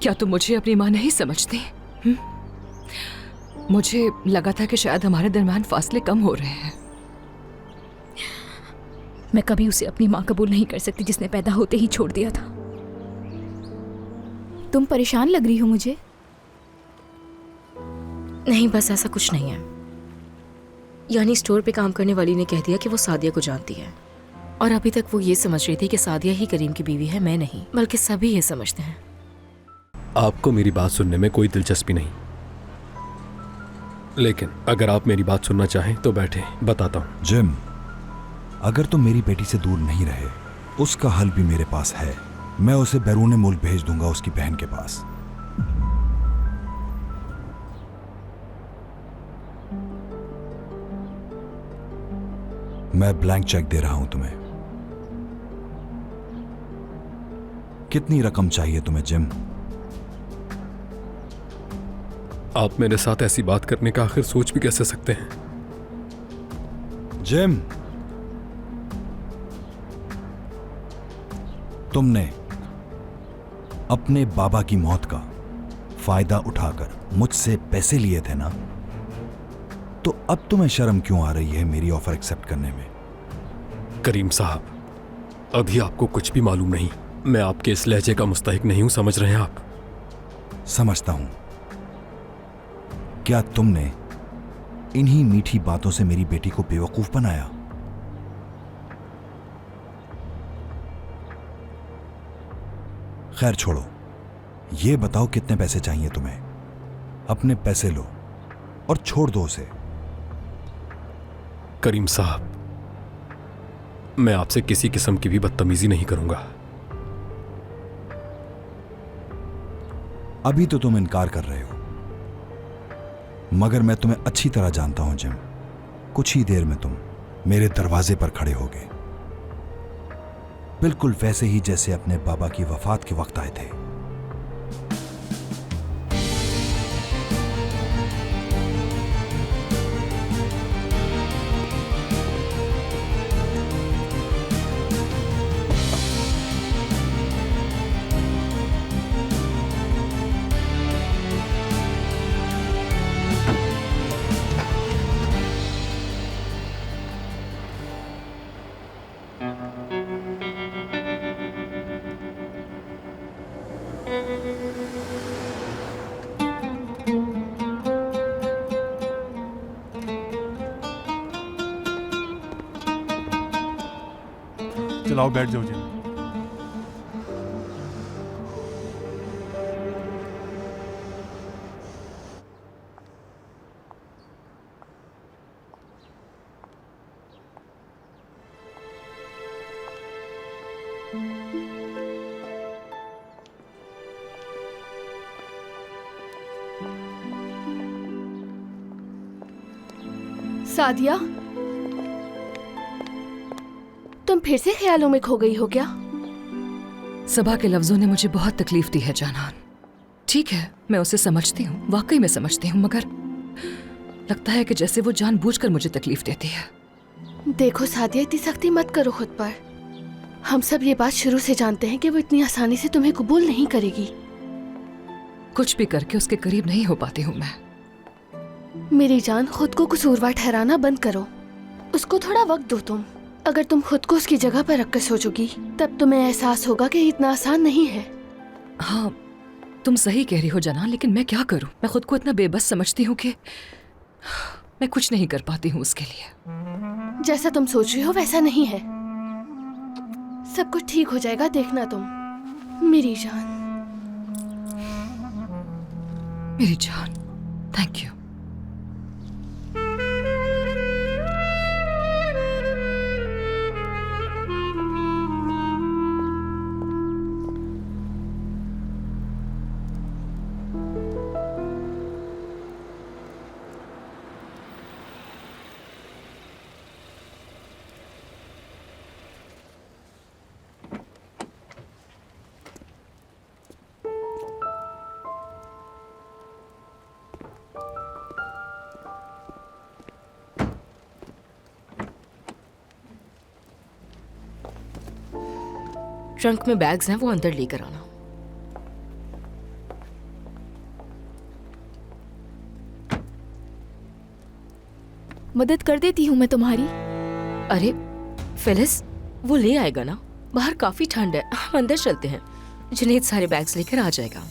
क्या तुम मुझे अपनी माँ नहीं समझती? मुझे लगा था कि शायद हमारे दरमियान फासले कम हो रहे हैं। मैं कभी उसे अपनी माँ कबूल नहीं कर सकती जिसने पैदा होते ही छोड़ दिया था। तुम परेशान लग रही हो मुझे। नहीं, बस ऐसा कुछ नहीं है। यानी स्टोर पे काम करने वाली ने कह दिया कि वो सादिया को जानती है, और अभी तक वो ये समझ रही थी कि सादिया ही करीम की बीवी है, मैं नहीं। बल्कि सभी ये समझते हैं। आपको मेरी बात सुनने में कोई दिलचस्पी नहीं, लेकिन अगर आप मेरी बात सुनना चाहें तो बैठे, बताता हूं। जिम, अगर तुम मेरी बेटी से दूर नहीं रहे, उसका हल भी मेरे पास है। मैं उसे बैरून मुल्क भेज दूंगा, उसकी बहन के पास। मैं ब्लैंक चेक दे रहा हूं तुम्हें। कितनी रकम चाहिए तुम्हें जिम? आप मेरे साथ ऐसी बात करने का आखिर सोच भी कैसे सकते हैं? जिम, तुमने अपने बाबा की मौत का फायदा उठाकर मुझसे पैसे लिए थे ना, तो अब तुम्हें शर्म क्यों आ रही है मेरी ऑफर एक्सेप्ट करने में? करीम साहब, अभी आपको कुछ भी मालूम नहीं। मैं आपके इस लहजे का मुस्तहिक नहीं हूं, समझ रहे हैं आप? समझता हूं। क्या तुमने इन्हीं मीठी बातों से मेरी बेटी को बेवकूफ बनाया? खैर छोड़ो, यह बताओ कितने पैसे चाहिए तुम्हें? अपने पैसे लो और छोड़ दो उसे। करीम साहब, मैं आपसे किसी किस्म की भी बदतमीजी नहीं करूंगा। अभी तो तुम इनकार कर रहे हो, मगर मैं तुम्हें अच्छी तरह जानता हूं जिम। कुछ ही देर में तुम मेरे दरवाजे पर खड़े होगे, बिल्कुल वैसे ही जैसे अपने बाबा की वफात के वक्त आए थे। चलाओ, बैठ जाओ जी। सादिया, तुम फिर से ख्यालों में खो गई हो क्या? सबा के लफ्जों ने मुझे बहुत तकलीफ दी है जानान। ठीक है, मैं उसे समझती हूँ, वाकई में समझती हूँ, मगर लगता है कि जैसे वो जानबूझकर मुझे तकलीफ देती है। देखो सादिया, इतनी सख्ती मत करो खुद पर। हम सब ये बात शुरू से जानते हैं कि वो इतनी आसानी से तुम्हें कबूल नहीं करेगी। कुछ भी करके उसके करीब नहीं हो पाती हूँ मैं। मेरी जान, खुद को कसूरवार ठहराना बंद करो। उसको थोड़ा वक्त दो तुम। अगर तुम खुद को उसकी जगह पर रखकर सोचोगी, तब तुम्हें एहसास होगा कि इतना आसान नहीं है। हाँ, तुम सही कह रही हो जानान, लेकिन मैं क्या करूँ? मैं खुद को इतना बेबस समझती हूँ कि मैं कुछ नहीं कर पाती हूँ उसके लिए। जैसा तुम सोच रही हो वैसा नहीं है। सब कुछ ठीक हो जाएगा, देखना तुम। मेरी जान, मेरी जान, थैंक यू। ट्रंक में बैग्स हैं, वो अंदर लेकर आना। मदद कर देती हूँ मैं तुम्हारी। अरे फिलिस, वो ले आएगा ना? बाहर काफी ठंड है, हम अंदर चलते हैं। जुनैद सारे बैग्स लेकर आ जाएगा।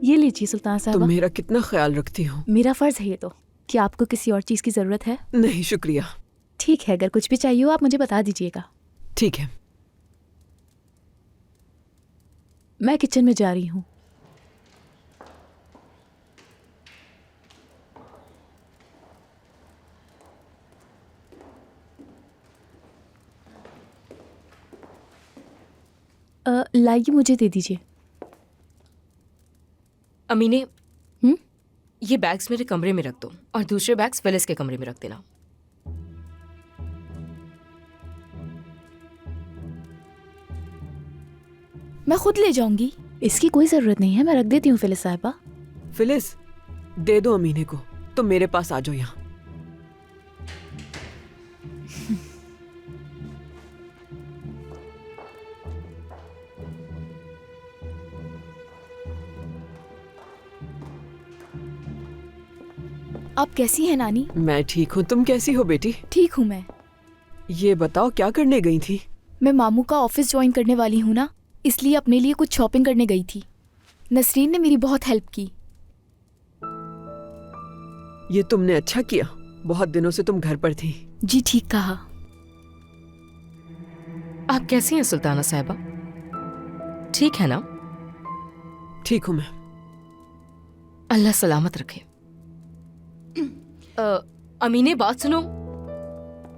ये लीजिए सुल्तान तुम साहबा। मेरा कितना ख्याल रखती हो। मेरा फर्ज है ये तो। क्या आपको किसी और चीज की जरूरत है? नहीं शुक्रिया। ठीक है, अगर कुछ भी चाहिए हो आप मुझे बता दीजिएगा। ठीक है। मैं किचन में जा रही हूँ। लाइए, मुझे दे दीजिए। अमीने, हम्म? ये बैग्स मेरे कमरे में रख दो और दूसरे बैग्स फिलिस के कमरे में रख देना। मैं खुद ले जाऊंगी, इसकी कोई जरूरत नहीं है। मैं रख देती हूँ फिलिस साहिबा। फिलिस, दे दो अमीने को। तुम मेरे पास आ जाओ यहाँ। आप कैसी हैं नानी? मैं ठीक हूँ, तुम कैसी हो बेटी? ठीक हूँ मैं। ये बताओ क्या करने गई थी? मैं मामू का ऑफिस ज्वाइन करने वाली हूँ ना, इसलिए अपने लिए कुछ शॉपिंग करने गई थी। नसरीन ने मेरी बहुत हेल्प की। ये तुमने अच्छा किया, बहुत दिनों से तुम घर पर थी। जी ठीक कहा। आप कैसी हैं सुल्ताना साहिबा? ठीक है ना? ठीक हूँ मैं। अल्लाह सलामत रखे। अमीने, बात सुनो।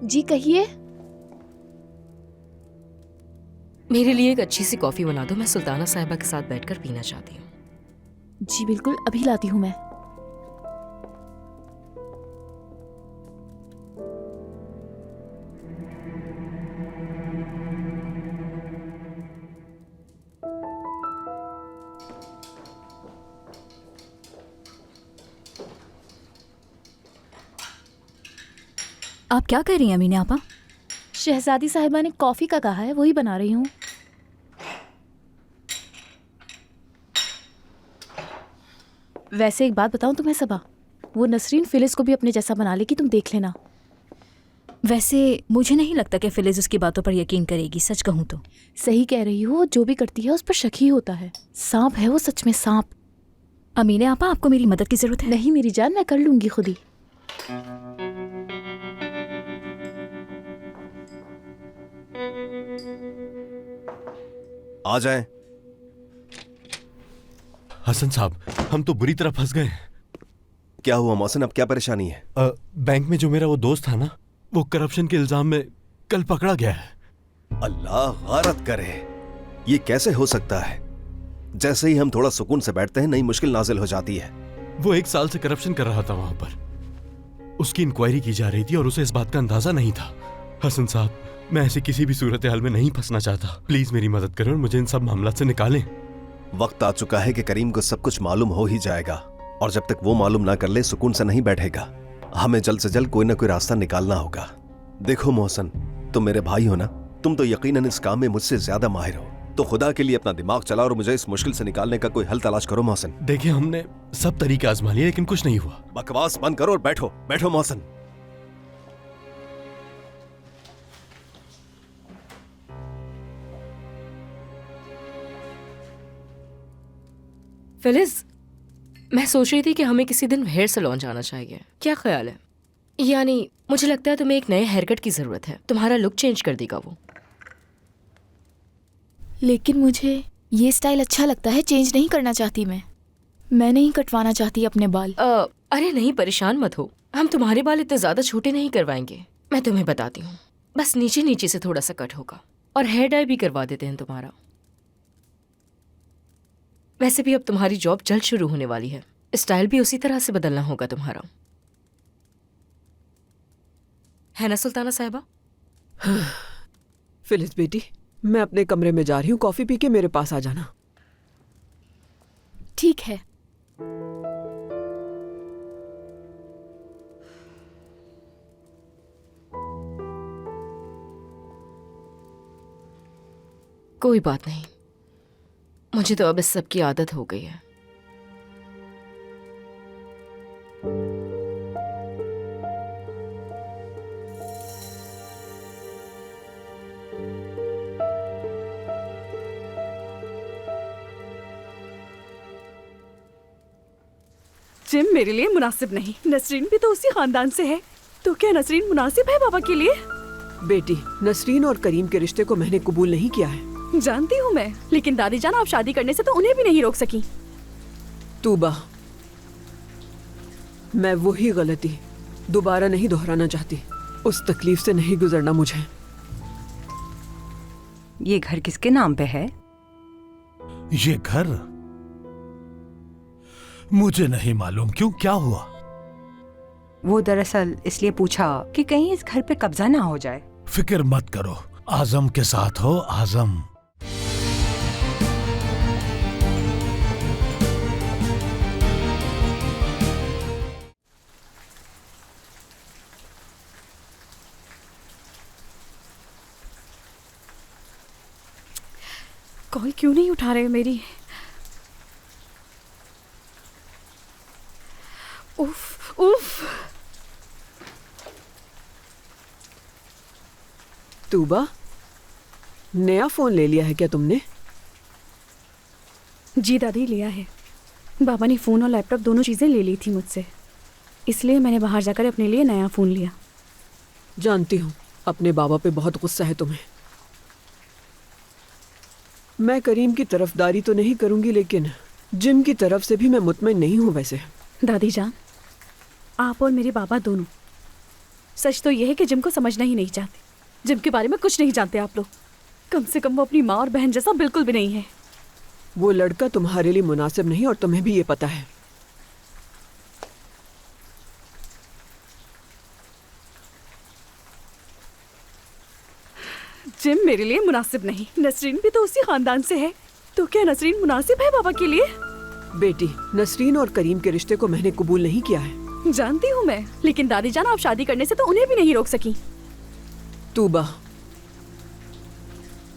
जी कहिए। मेरे लिए एक अच्छी सी कॉफी बना दो, मैं सुल्ताना साहिबा के साथ बैठकर पीना चाहती हूँ। जी बिल्कुल, अभी लाती हूँ मैं। आप क्या कर रही हैं अमीना आपा? शहजादी साहिबा ने कॉफी का कहा है, वही बना रही हूँ। वैसे एक बात बताऊं तुम्हें सबा, वो नसरीन फिलिस को भी अपने जैसा बना लेगी, तुम देख लेना। वैसे मुझे नहीं लगता कि फिलिस उसकी बातों पर यकीन करेगी, सच कहूँ तो। सही कह रही हो, वो जो भी करती है उस पर शक ही होता है। सांप है वो, सच में सांप। अमीना आपा, आपको मेरी मदद की जरूरत है? नहीं मेरी जान, मैं कर लूंगी खुद ही। आ जाएं। हसन साहब, हम तो बुरी तरह फंस गए। क्या हुआ मोहसिन, अब क्या परेशानी है? बैंक में जो मेरा वो दोस्त था ना, वो करप्शन के इल्जाम में कल पकड़ा गया है। अल्लाह गारत करे, ये कैसे हो सकता है? जैसे ही हम थोड़ा सुकून से बैठते हैं नई मुश्किल नाजिल हो जाती है। वो 1 साल से करप्शन कर रहा था वहां पर। उसकी इंक्वायरी की जा रही थी और उसे इस बात का अंदाजा नहीं था। हसन साहब, मैं ऐसी किसी भी सूरत हाल में नहीं फंसना चाहता। प्लीज मेरी मदद करें और मुझे इन सब मामला से निकालें। वक्त आ चुका है कि करीम को सब कुछ मालूम हो ही जाएगा, और जब तक वो मालूम ना कर ले सुकून से नहीं बैठेगा। हमें जल्द से जल्द कोई ना कोई रास्ता निकालना होगा। देखो मोहसन, तुम मेरे भाई हो ना, तुम तो यकीनन इस काम में मुझसे ज्यादा माहिर हो, तो खुदा के लिए अपना दिमाग चलाओ और मुझे इस मुश्किल से निकालने का कोई हल तलाश करो मोहसन। देखिए, हमने सब तरीके आजमा लिए लेकिन कुछ नहीं हुआ। बकवास बंद करो और बैठो। बैठो मोहसन। फिलिस, मैं सोच रही थी कि हमें किसी दिन हेयर सैलून जाना चाहिए। क्या ख्याल है? यानी मुझे लगता है तुम्हें एक नए हेयर कट की जरूरत है, तुम्हारा लुक चेंज कर देगा वो। लेकिन मुझे ये स्टाइल अच्छा लगता है, चेंज नहीं करना चाहती मैं नहीं कटवाना चाहती अपने बाल। अरे नहीं, परेशान मत हो, हम तुम्हारे बाल इतने ज्यादा छोटे नहीं करवाएंगे। मैं तुम्हें बताती हूँ, बस नीचे नीचे से थोड़ा सा कट होगा और हेयर डाई भी करवा देते हैं तुम्हारा। वैसे भी अब तुम्हारी जॉब जल्द शुरू होने वाली है, स्टाइल भी उसी तरह से बदलना होगा तुम्हारा, है ना सुल्ताना साहिबा? फिलिस बेटी, मैं अपने कमरे में जा रही हूँ, कॉफी पी के मेरे पास आ जाना। ठीक है। कोई बात नहीं, मुझे तो अब इस सब की आदत हो गई है। जिम मेरे लिए मुनासिब नहीं। नसरीन भी तो उसी खानदान से है, तो क्या नसरीन मुनासिब है बाबा के लिए? बेटी, नसरीन और करीम के रिश्ते को मैंने कबूल नहीं किया है। जानती हूँ मैं, लेकिन दादी जान आप शादी करने से तो उन्हें भी नहीं रोक सकी। तूबा, मैं वही गलती दोबारा नहीं दोहराना चाहती। उस तकलीफ से नहीं गुजरना मुझे। ये घर किसके नाम पे है? ये घर मुझे नहीं मालूम। क्यों, क्या हुआ? वो दरअसल इसलिए पूछा कि कहीं इस घर पे कब्जा ना हो जाए। फिक्र मत करो, आजम के साथ हो। आजम कॉल क्यों नहीं उठा रहे मेरी? उफ उफ। तूबा, नया फोन ले लिया है क्या तुमने? जी दादी, लिया है। बाबा ने फ़ोन और लैपटॉप दोनों चीज़ें ले ली थी मुझसे, इसलिए मैंने बाहर जाकर अपने लिए नया फ़ोन लिया। जानती हूँ अपने बाबा पे बहुत गुस्सा है तुम्हें। मैं करीम की तरफदारी तो नहीं करूंगी, लेकिन जिम की तरफ से भी मैं मुतमईन नहीं हूँ। वैसे दादी जान, आप और मेरे बाबा दोनों, सच तो यह है कि जिम को समझना ही नहीं चाहते। जिम के बारे में कुछ नहीं जानते आप लोग। कम से कम वो अपनी माँ और बहन जैसा बिल्कुल भी नहीं है। वो लड़का तुम्हारे लिए मुनासिब नहीं, और तुम्हें भी ये पता है। जिम मेरे लिए मुनासिब नहीं। नसरीन भी तो उसी खानदान से है, तो क्या नसरीन मुनासिब है बाबा के लिए? बेटी, नसरीन और करीम के रिश्ते को मैंने कबूल नहीं किया है। जानती हूँ मैं, लेकिन दादी जान आप शादी करने से तो उन्हें भी नहीं रोक सकी। तूबा,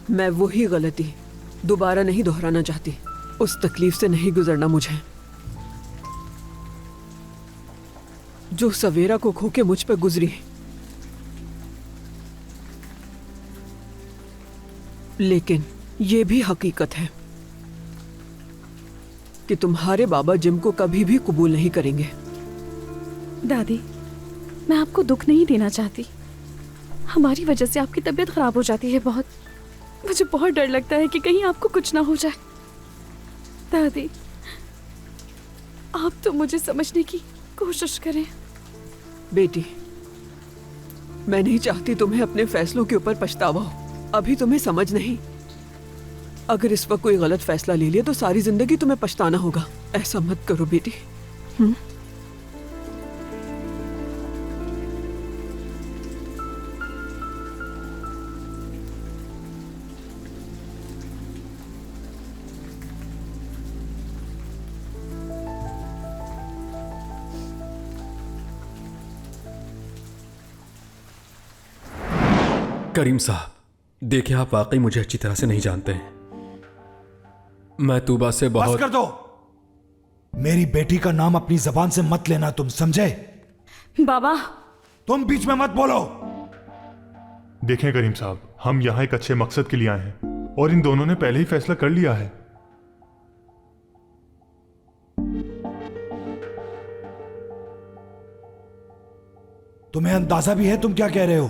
मैं वही गलती दोबारा नहीं दोहराना चाहती। उस तकलीफ से नहीं गुजरना मुझे। जो सवेरा को खो के मुझ पर गुजरी, लेकिन ये भी हकीकत है कि तुम्हारे बाबा जिम को कभी भी कबूल नहीं करेंगे। दादी, मैं आपको दुख नहीं देना चाहती। हमारी वजह से आपकी तबीयत खराब हो जाती है बहुत। मुझे बहुत डर लगता है कि कहीं आपको कुछ ना हो जाए। दादी, आप तो मुझे समझने की कोशिश करें। बेटी, मैं नहीं चाहती तुम्हें अपने फैसलों के ऊपर पछतावा हो। अभी तुम्हें समझ नहीं। अगर इस वक्त कोई गलत फैसला ले लिया तो सारी जिंदगी तुम्हें पछताना होगा। ऐसा मत करो बेटी। करीम साहब, देखिए आप वाकई मुझे अच्छी तरह से नहीं जानते हैं। मैं तूबा से बहुत... बस कर दो। मेरी बेटी का नाम अपनी जबान से मत लेना, तुम समझे? बाबा, तुम बीच में मत बोलो। देखें करीम साहब, हम यहाँ एक अच्छे मकसद के लिए आए हैं और इन दोनों ने पहले ही फैसला कर लिया है। तुम्हें अंदाजा भी है तुम क्या कह रहे हो?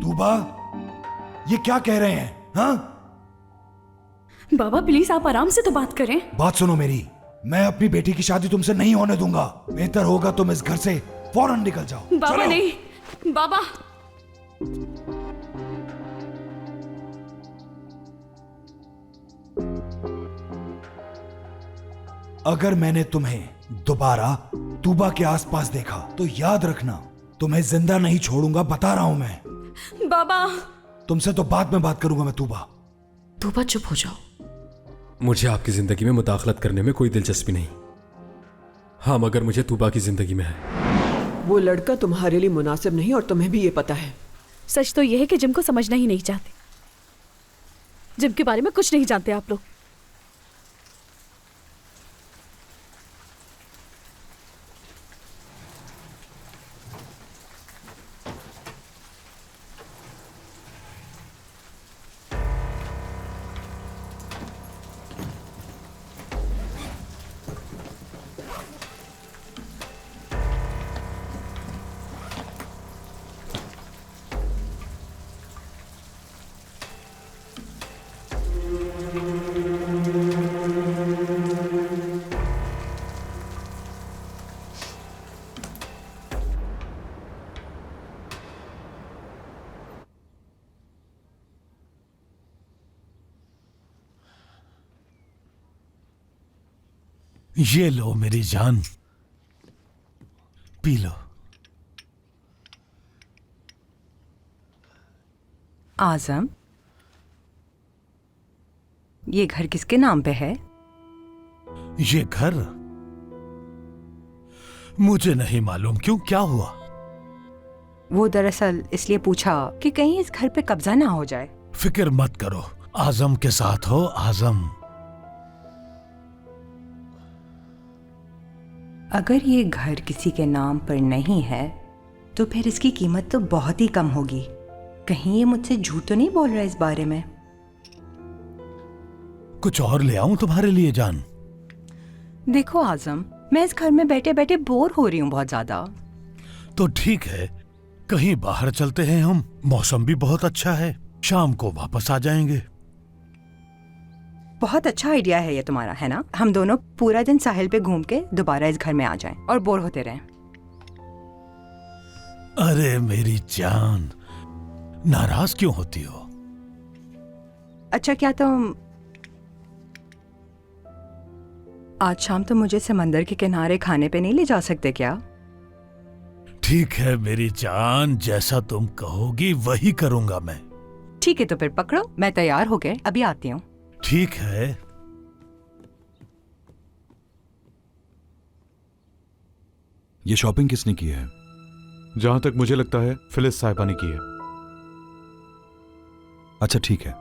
तूबा, ये क्या कह रहे हैं? हाँ? बाबा प्लीज आप आराम से तो बात करें। बात सुनो मेरी, मैं अपनी बेटी की शादी तुमसे नहीं होने दूंगा। बेहतर होगा तुम इस घर से फौरन निकल जाओ। बाबा चलो। नहीं, बाबा। अगर मैंने तुम्हें दोबारा तूबा के आसपास देखा तो याद रखना, तुम्हें जिंदा नहीं छोड़ूंगा, बता रहा हूं मैं। बाबा, तुमसे तो बाद में बात करूंगा मैं। तूबा, तूबा चुप हो जाओ। मुझे आपकी जिंदगी में मुदाखलत करने में कोई दिलचस्पी नहीं। हाँ, मगर मुझे तूबा की जिंदगी में है। वो लड़का तुम्हारे लिए मुनासिब नहीं, और तुम्हें भी ये पता है। सच तो यह है कि जिम को समझना ही नहीं चाहते। जिम के बारे में कुछ नहीं जानते आप लोग। ये लो मेरी जान, पी लो। आजम, ये घर किसके नाम पे है? ये घर मुझे नहीं मालूम। क्यों, क्या हुआ? वो दरअसल इसलिए पूछा कि कहीं इस घर पे कब्जा ना हो जाए। फिक्र मत करो, आजम के साथ हो। आजम, अगर ये घर किसी के नाम पर नहीं है तो फिर इसकी कीमत तो बहुत ही कम होगी। कहीं ये मुझसे झूठ तो नहीं बोल रहा इस बारे में? कुछ और ले आऊं तुम्हारे लिए जान? देखो आजम, मैं इस घर में बैठे बैठे बोर हो रही हूँ बहुत ज्यादा। तो ठीक है, कहीं बाहर चलते हैं हम। मौसम भी बहुत अच्छा है, शाम को वापस आ जाएंगे। बहुत अच्छा आइडिया है ये तुम्हारा, है ना? हम दोनों पूरा दिन साहिल पे घूम के दोबारा इस घर में आ जाएं और बोर होते रहें। अरे मेरी जान, नाराज क्यों होती हो? अच्छा, क्या तुम आज शाम तो मुझे समंदर के किनारे खाने पे नहीं ले जा सकते क्या? ठीक है मेरी जान, जैसा तुम कहोगी वही करूंगा मैं। ठीक है, तो फिर पकड़ो, मैं तैयार हो गए, अभी आती हूँ। ठीक है। ये शॉपिंग किसने की है? जहां तक मुझे लगता है फिलिस साहिबा ने की है। अच्छा ठीक है,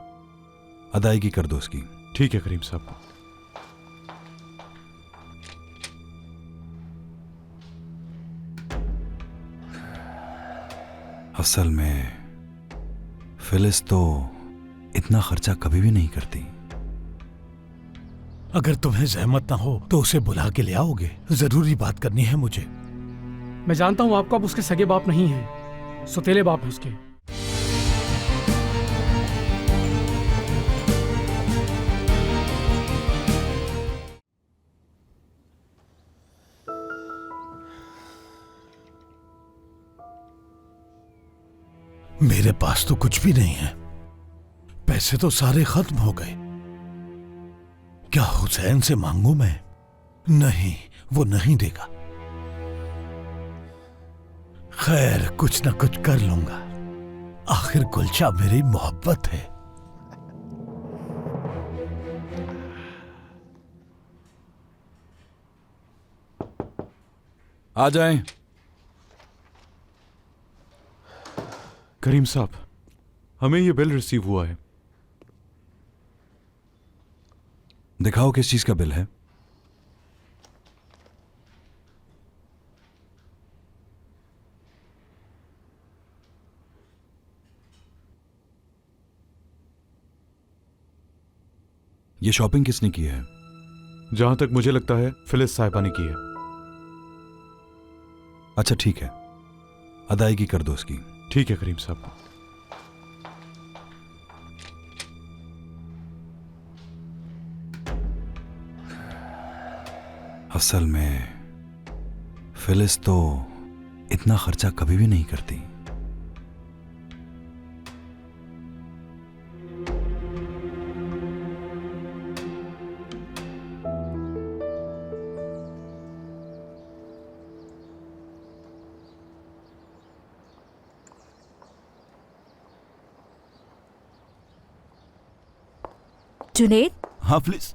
अदायगी कर दो उसकी। ठीक है करीम साहब। असल में फिलिस तो इतना खर्चा कभी भी नहीं करती। अगर तुम्हें जहमत ना हो तो उसे बुला के ले आओगे, जरूरी बात करनी है मुझे। मैं जानता हूं आपको, अब उसके सगे बाप नहीं हैं, सौतेले बाप हैं उसके। मेरे पास तो कुछ भी नहीं है, पैसे तो सारे खत्म हो गए। क्या हुसैन से मांगू मैं? नहीं, वो नहीं देगा। खैर, कुछ ना कुछ कर लूंगा। आखिर गुलचा मेरी मोहब्बत है। आ जाएं। करीम साहब, हमें ये बिल रिसीव हुआ है। दिखाओ किस चीज का बिल है। ये शॉपिंग किसने की है? जहां तक मुझे लगता है फिलिस साहिबा ने की है। अच्छा ठीक है, अदायगी कर दो उसकी। ठीक है करीम साहब। असल में फिलिस तो इतना खर्चा कभी भी नहीं करती। जुनेद, हाँ प्लीज।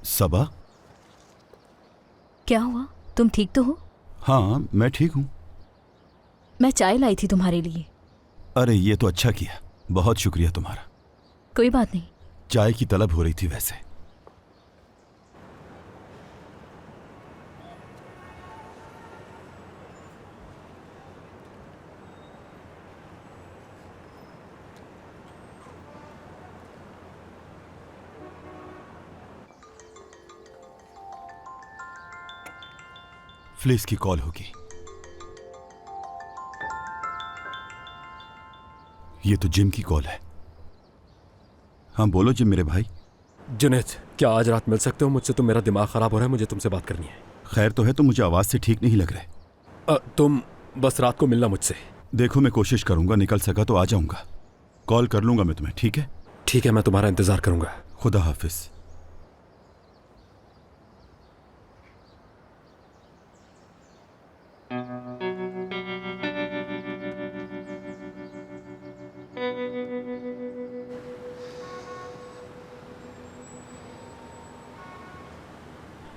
सबा, क्या हुआ? तुम ठीक तो हो? हाँ मैं ठीक हूं। मैं चाय लाई थी तुम्हारे लिए। अरे ये तो अच्छा किया, बहुत शुक्रिया तुम्हारा। कोई बात नहीं। चाय की तलब हो रही थी वैसे। फ्लिस की कॉल होगी। ये तो जिम की कॉल है। हाँ बोलो जिम मेरे भाई। जुनैद, क्या आज रात मिल सकते हो मुझसे? तो मेरा दिमाग खराब हो रहा है, मुझे तुमसे बात करनी है। खैर तो है, तो मुझे आवाज से ठीक नहीं लग रहे। तुम बस रात को मिलना मुझसे। देखो मैं कोशिश करूंगा, निकल सका तो आ जाऊंगा। कॉल कर लूंगा मैं तुम्हें, ठीक है? ठीक है, मैं तुम्हारा इंतजार करूंगा। खुदा हाफिज।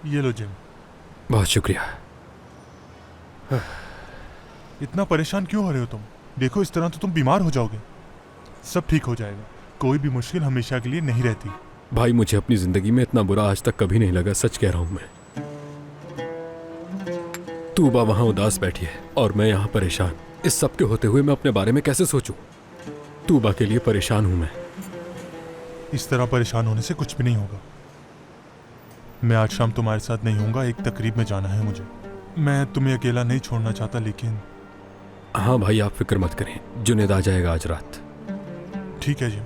ये लो जिम। बहुत शुक्रिया। इतना परेशान क्यों हो रहे हो तुम? देखो इस तरह तो तुम बीमार हो जाओगे। सब ठीक हो जाएगा। कोई भी मुश्किल हमेशा के लिए नहीं रहती। भाई मुझे अपनी जिंदगी में इतना बुरा आज तक कभी नहीं लगा, सच कह रहा हूं मैं। तूबा वहां उदास बैठी है और मैं यहाँ परेशान। इस सब के होते हुए मैं अपने बारे में कैसे सोचूं? तूबा के लिए परेशान हूं मैं। इस तरह परेशान होने से कुछ भी नहीं होगा। मैं आज शाम तुम्हारे साथ नहीं होऊंगा, एक तकरीब में जाना है मुझे। मैं तुम्हें अकेला नहीं छोड़ना चाहता, लेकिन हाँ भाई आप फिक्र मत करें, जुनैद आ जाएगा आज रात। ठीक है जी।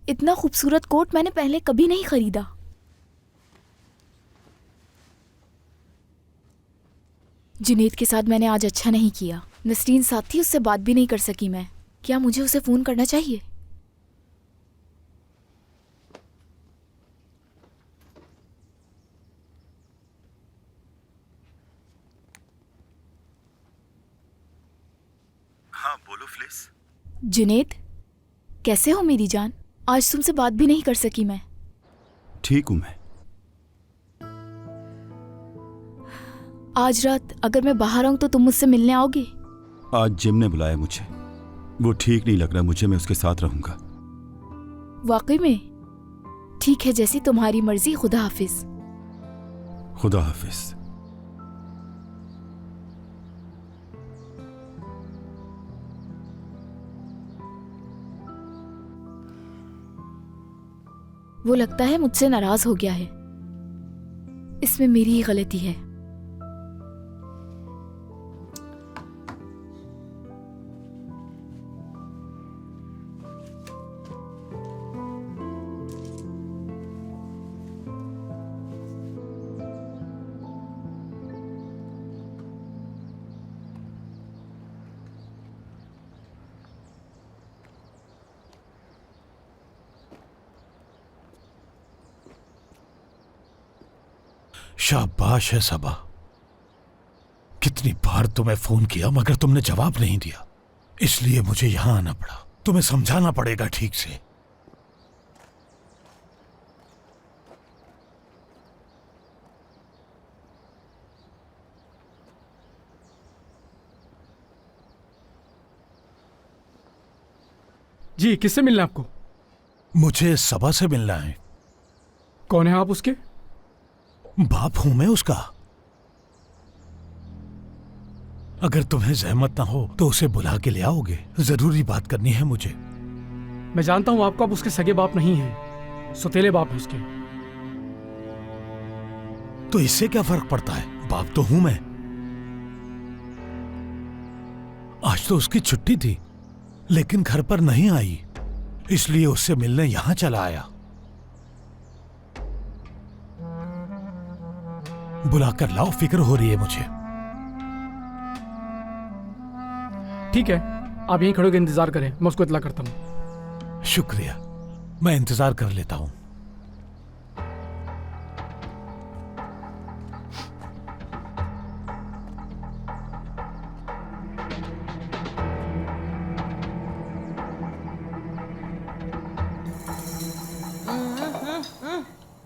इतना खूबसूरत कोट मैंने पहले कभी नहीं खरीदा। जुनैद के साथ मैंने आज अच्छा नहीं किया। नसरीन साथ थी, उससे बात भी नहीं कर सकी मैं। क्या मुझे उसे फोन करना चाहिए? हाँ बोलो फ्लिस। जुनैद, कैसे हो मेरी जान? आज तुमसे बात भी नहीं कर सकी मैं। ठीक हूं मैं। आज रात अगर मैं बाहर आऊं तो तुम मुझसे मिलने आओगे? आज जिम ने बुलाया मुझे। वो ठीक नहीं लग रहा मुझे, मैं उसके साथ रहूंगा। वाकई में? ठीक है, जैसी तुम्हारी मर्जी। खुदा हाफिज। खुदा हाफिज। वो लगता है मुझसे नाराज हो गया है। इसमें मेरी ही गलती है। शाबाश है सबा। कितनी बार तुम्हें फोन किया मगर तुमने जवाब नहीं दिया, इसलिए मुझे यहां आना पड़ा। तुम्हें समझाना पड़ेगा ठीक से। जी, किससे मिलना है आपको? मुझे सबा से मिलना है। कौन है आप उसके? बाप हूं मैं उसका। अगर तुम्हें जहमत ना हो तो उसे बुला के ले आओगे, जरूरी बात करनी है मुझे। मैं जानता हूं आपको, आप उसके सगे बाप नहीं हैं, सौतेले बाप हैं उसके। तो इससे क्या फर्क पड़ता है? बाप तो हूं मैं। आज तो उसकी छुट्टी थी लेकिन घर पर नहीं आई, इसलिए उससे मिलने यहां चला आया। बुला कर लाओ, फिक्र हो रही है मुझे। ठीक है, आप यहीं खड़े होकर इंतजार करें, मैं उसको इतला करता हूं। शुक्रिया, मैं इंतजार कर लेता हूं।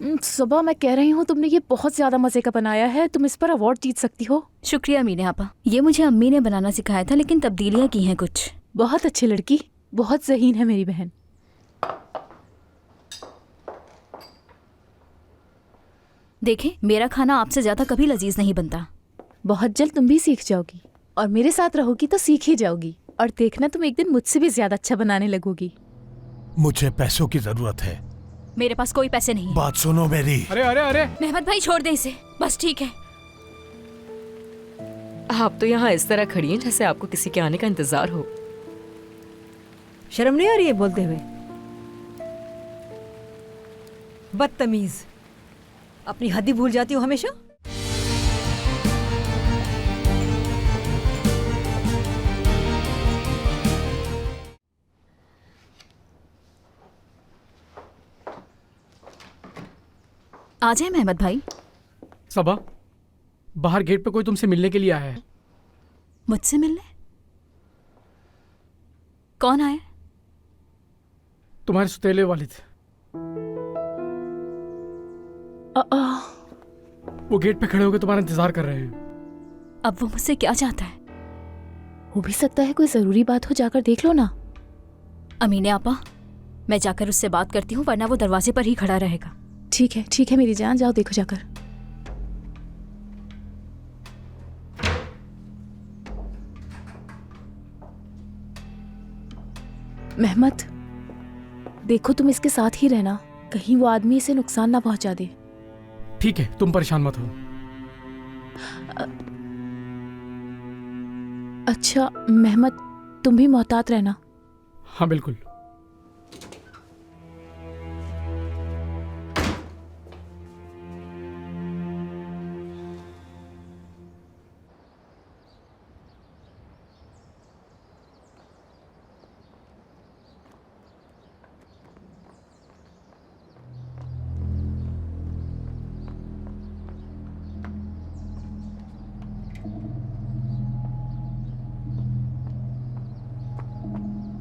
सुबह मैं कह रही हूँ तुमने ये बहुत ज्यादा मजे का बनाया है, तुम इस पर अवार्ड जीत सकती हो। शुक्रिया अमीने आपा, ये मुझे अम्मी ने बनाना सिखाया था, लेकिन तब्दीलियाँ की हैं कुछ। बहुत अच्छी लड़की, बहुत ज़हीन है मेरी बहन। देखें, मेरा खाना आपसे ज्यादा कभी लजीज नहीं बनता। बहुत जल्द तुम भी सीख जाओगी, और मेरे साथ रहोगी तो सीख ही जाओगी, और देखना तुम एक दिन मुझसे भी ज्यादा अच्छा बनाने लगोगी। मुझे पैसों की जरूरत है। मेरे पास कोई पैसे नहीं। बात सुनो मेरी। अरे अरे अरे मेहमद भाई छोड़ दे इसे, बस ठीक है। आप तो यहाँ इस तरह खड़ी हैं जैसे आपको किसी के आने का इंतजार हो। शर्म नहीं आ रही है बोलते हुए? बदतमीज, अपनी हद ही भूल जाती हो हमेशा। आ जाए मेहमद भाई। सबा, बाहर गेट पे कोई तुमसे मिलने के लिए आया है। मुझसे मिलने? कौन आया? तुम्हारे सुतेले वालिद। वो गेट पे खड़े होकर तुम्हारा इंतजार कर रहे हैं। अब वो मुझसे क्या चाहता है? हो भी सकता है कोई जरूरी बात हो, जाकर देख लो ना। अमीने आपा, मैं जाकर उससे बात करती हूँ, वरना वो दरवाजे पर ही खड़ा रहेगा। ठीक है मेरी जान, जाओ देखो जाकर। मेहमद, देखो तुम इसके साथ ही रहना, कहीं वो आदमी इसे नुकसान ना पहुंचा दे। ठीक है, तुम परेशान मत हो। अच्छा मेहमद, तुम भी मोहतात रहना। हाँ बिल्कुल।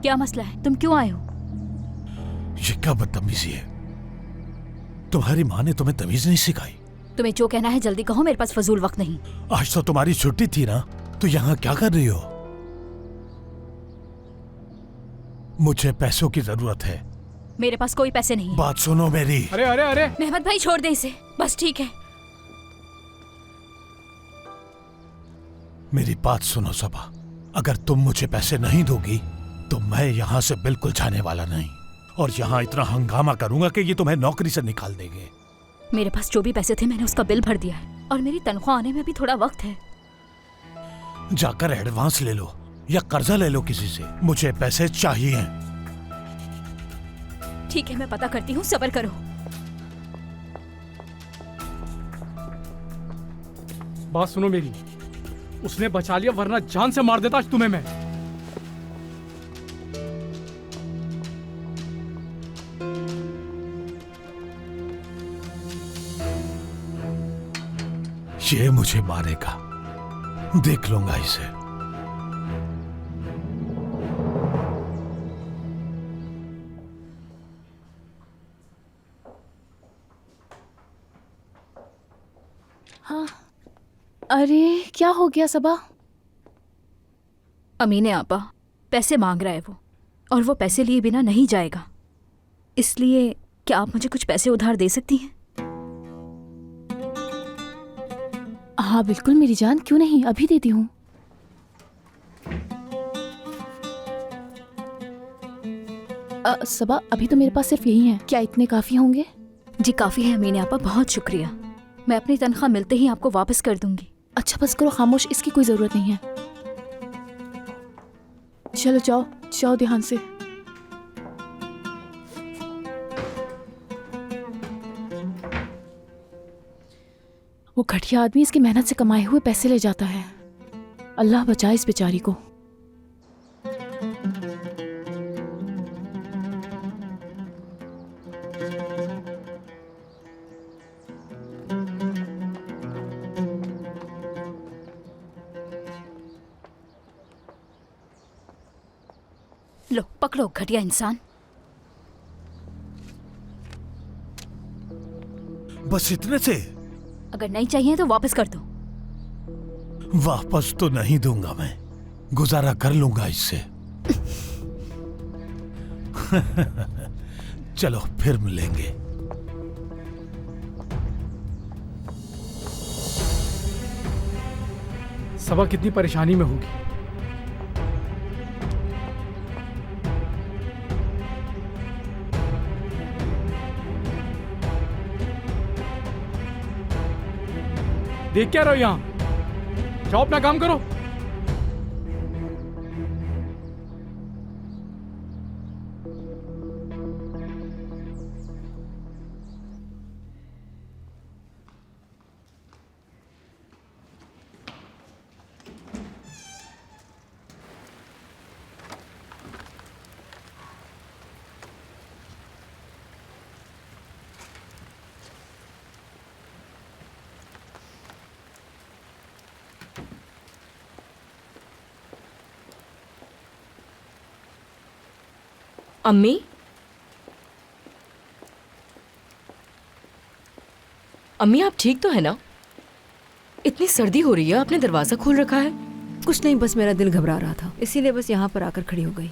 क्या मसला है? तुम क्यों आए हो? ये क्या बदतमीजी है? तुम्हारी माँ ने तुम्हें तमीज नहीं सिखाई? तुम्हें जो कहना है जल्दी कहो, मेरे पास फजूल वक्त नहीं। आज तो तुम्हारी छुट्टी थी ना, तो यहाँ क्या कर रही हो? मुझे पैसों की जरूरत है। मेरे पास कोई पैसे नहीं। बात सुनो मेरी। अरे अरे अरे मेहमद भाई छोड़ दे इसे, बस ठीक है। मेरी बात सुनो सबा, अगर तुम मुझे पैसे नहीं दोगी तो मैं यहाँ से बिल्कुल जाने वाला नहीं, और यहाँ इतना हंगामा करूंगा कि ये तुम्हें नौकरी से निकाल देंगे। मेरे पास जो भी पैसे थे मैंने उसका बिल भर दिया है, और मेरी तनख्वाह आने में भी थोड़ा वक्त है। जाकर एडवांस ले लो या कर्जा ले लो किसी से, मुझे पैसे चाहिए। ठीक है, मैं पता करती हूँ, सब्र करो। बात सुनो मेरी, उसने बचा लिया वरना जान से मार देता आज तुम्हें मैं। ये मुझे मारेगा, देख लूंगा इसे। हाँ, अरे क्या हो गया सबा? अमीने आपा पैसे मांग रहा है वो, और वो पैसे लिए बिना नहीं जाएगा। इसलिए क्या आप मुझे कुछ पैसे उधार दे सकती हैं? हाँ बिल्कुल मेरी जान, क्यों नहीं, अभी देती हूँ। सबा, अभी तो मेरे पास सिर्फ यही है, क्या इतने काफी होंगे? जी काफी है अमीने आपा, बहुत शुक्रिया। मैं अपनी तनख्वाह मिलते ही आपको वापस कर दूंगी। अच्छा बस करो खामोश, इसकी कोई जरूरत नहीं है। चलो जाओ जाओ ध्यान से। वो घटिया आदमी इसकी मेहनत से कमाए हुए पैसे ले जाता है। अल्लाह बचाए इस बेचारी को। लो पकड़ो घटिया इंसान। बस इतने से? अगर नहीं चाहिए तो वापस कर दो। वापस तो नहीं दूंगा मैं, गुजारा कर लूंगा इससे। चलो फिर मिलेंगे। सबा कितनी परेशानी में होगी। देख क्या रहो यहां, जाओ अपना काम करो। अम्मी, अम्मी आप ठीक तो है ना? इतनी सर्दी हो रही है, आपने दरवाजा खोल रखा है। कुछ नहीं, बस मेरा दिल घबरा रहा था, इसीलिए बस यहाँ पर आकर खड़ी हो गई।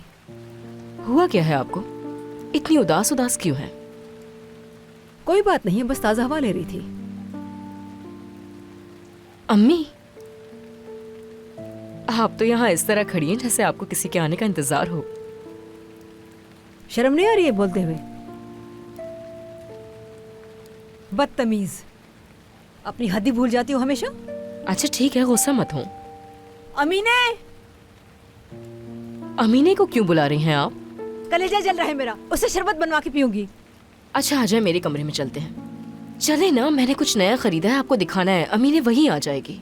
हुआ क्या है आपको? इतनी उदास उदास क्यों है? कोई बात नहीं है, बस ताजा हवा ले रही थी। अम्मी, आप तो यहाँ इस तरह खड़ी हैं जैसे आपको किसी के आने का इंतजार हो। शर्म नहीं आ रही है बोलते हुए? बदतमीज, अपनी हद्दी भूल जाती हो हमेशा। अच्छा ठीक है, गुस्सा मत हो। अमीने, अमीने को क्यों बुला रही हैं आप? कलेजा जल रहा है मेरा, उससे शरबत बनवा के पीऊंगी। अच्छा आ जाए, मेरे कमरे में चलते हैं। चले ना, मैंने कुछ नया खरीदा है, आपको दिखाना है। अमीने वहीं आ जाएगी।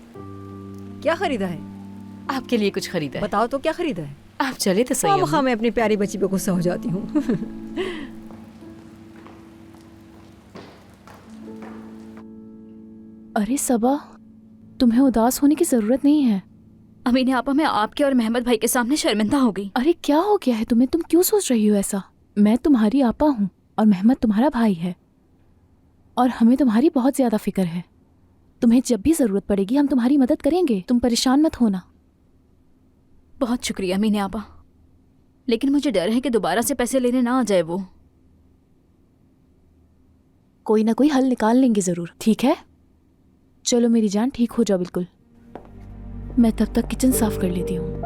क्या खरीदा है? आपके लिए कुछ खरीदा है। बताओ तो क्या खरीदा है? आप चले तो सही। हाँ, मैं अपनी प्यारी बच्ची पे गुस्सा हो जाती हूँ। अरे सबा, तुम्हें उदास होने की जरूरत नहीं है। अमीने आपा, मैं आपके और मेहमद भाई के सामने शर्मिंदा हो गई। अरे क्या हो गया है तुम्हें? तुम क्यों सोच रही हो ऐसा? मैं तुम्हारी आपा हूँ और मेहमद तुम्हारा भाई है, और हमें तुम्हारी बहुत ज्यादा फिक्र है। तुम्हें जब भी जरूरत पड़ेगी हम तुम्हारी मदद करेंगे, तुम परेशान मत होना। बहुत शुक्रिया अमीने आपा, लेकिन मुझे डर है कि दोबारा से पैसे लेने ना आ जाए वो। कोई ना कोई हल निकाल लेंगे जरूर, ठीक है? चलो मेरी जान, ठीक हो जाओ बिल्कुल। मैं तब तक किचन साफ कर लेती हूँ।